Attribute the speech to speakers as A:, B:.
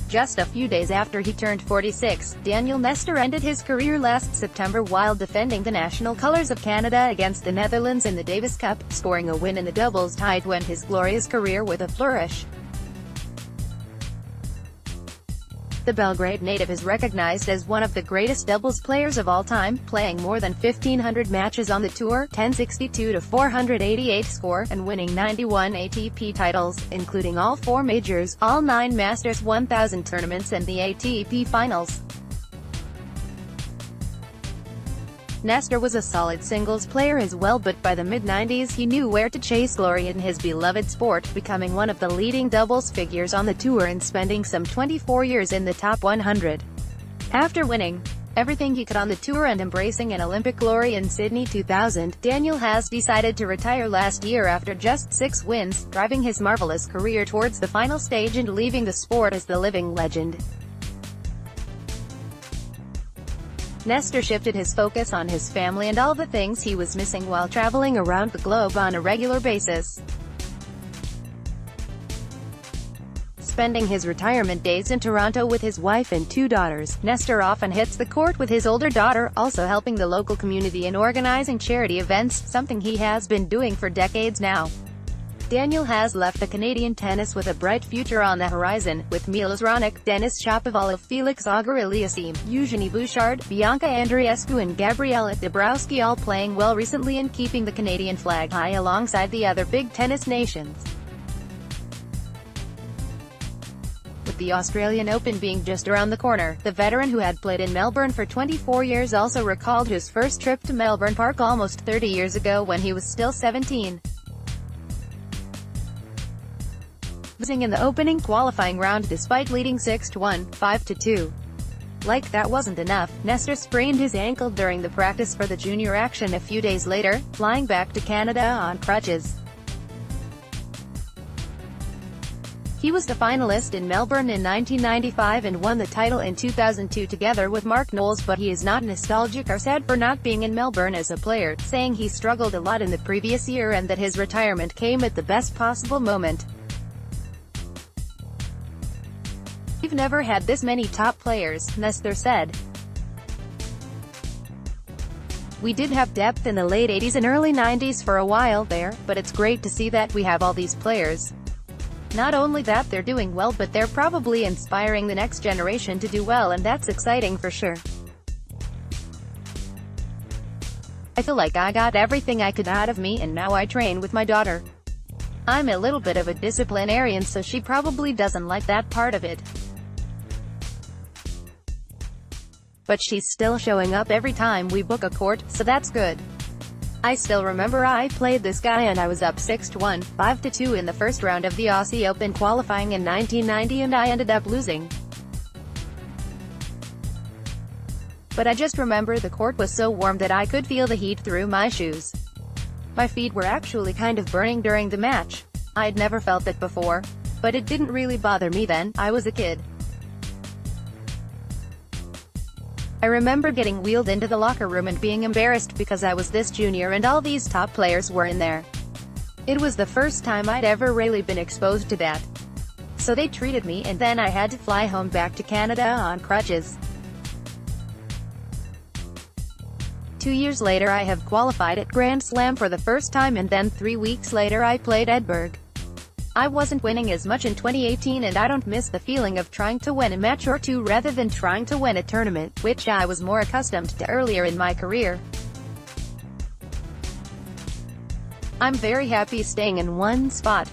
A: Just a few days after he turned 46, Daniel Nestor ended his career last September while defending the national colours of Canada against the Netherlands in the Davis Cup, scoring a win in the doubles tie to end his glorious career with a flourish. The Belgrade native is recognized as one of the greatest doubles players of all time, playing more than 1,500 matches on the tour, 1062 to 488 score, and winning 91 ATP titles, including all 4 majors, all 9 Masters 1000 tournaments and the ATP Finals. Nestor was a solid singles player as well, but by the mid-90s he knew where to chase glory in his beloved sport, becoming one of the leading doubles figures on the tour and spending some 24 years in the top 100. After winning everything he could on the tour and embracing an Olympic glory in Sydney 2000, Daniel has decided to retire last year after just 6 wins, driving his marvelous career towards the final stage and leaving the sport as the living legend. Nestor shifted his focus on his family and all the things he was missing while traveling around the globe on a regular basis. Spending his retirement days in Toronto with his wife and 2 daughters, Nestor often hits the court with his older daughter, also helping the local community and organizing charity events, something he has been doing for decades now. Daniel has left the Canadian tennis with a bright future on the horizon, with Milos Raonic, Denis Shapovalov, Felix Auger-Aliassime, Eugenie Bouchard, Bianca Andreescu and Gabriela Dabrowski all playing well recently and keeping the Canadian flag high alongside the other big tennis nations. With the Australian Open being just around the corner, the veteran who had played in Melbourne for 24 years also recalled his first trip to Melbourne Park almost 30 years ago when he was still 17. Losing in the opening qualifying round despite leading 6-1, 5-2. Like that wasn't enough, Nestor sprained his ankle during the practice for the junior action a few days later, flying back to Canada on crutches. He was the finalist in Melbourne in 1995 and won the title in 2002 together with Mark Knowles, but he is not nostalgic or sad for not being in Melbourne as a player, saying he struggled a lot in the previous year and that his retirement came at the best possible moment. "We've never had this many top players," Nestor said. "We did have depth in the late 80s and early 90s for a while there, but it's great to see that we have all these players. Not only that they're doing well, but they're probably inspiring the next generation to do well, and that's exciting for sure. I feel like I got everything I could out of me and now I train with my daughter. I'm a little bit of a disciplinarian, so she probably doesn't like that part of it. But she's still showing up every time we book a court, so that's good. I still remember I played this guy and I was up 6-1, 5-2 in the first round of the Aussie Open qualifying in 1990 and I ended up losing. But I just remember the court was so warm that I could feel the heat through my shoes. My feet were actually kind of burning during the match. I'd never felt that before. But it didn't really bother me then, I was a kid. I remember getting wheeled into the locker room and being embarrassed because I was this junior and all these top players were in there. It was the first time I'd ever really been exposed to that. So they treated me and then I had to fly home back to Canada on crutches. 2 years later I have qualified at Grand Slam for the first time and then 3 weeks later I played Edinburgh. I wasn't winning as much in 2018 and I don't miss the feeling of trying to win a match or two rather than trying to win a tournament, which I was more accustomed to earlier in my career. I'm very happy staying in one spot.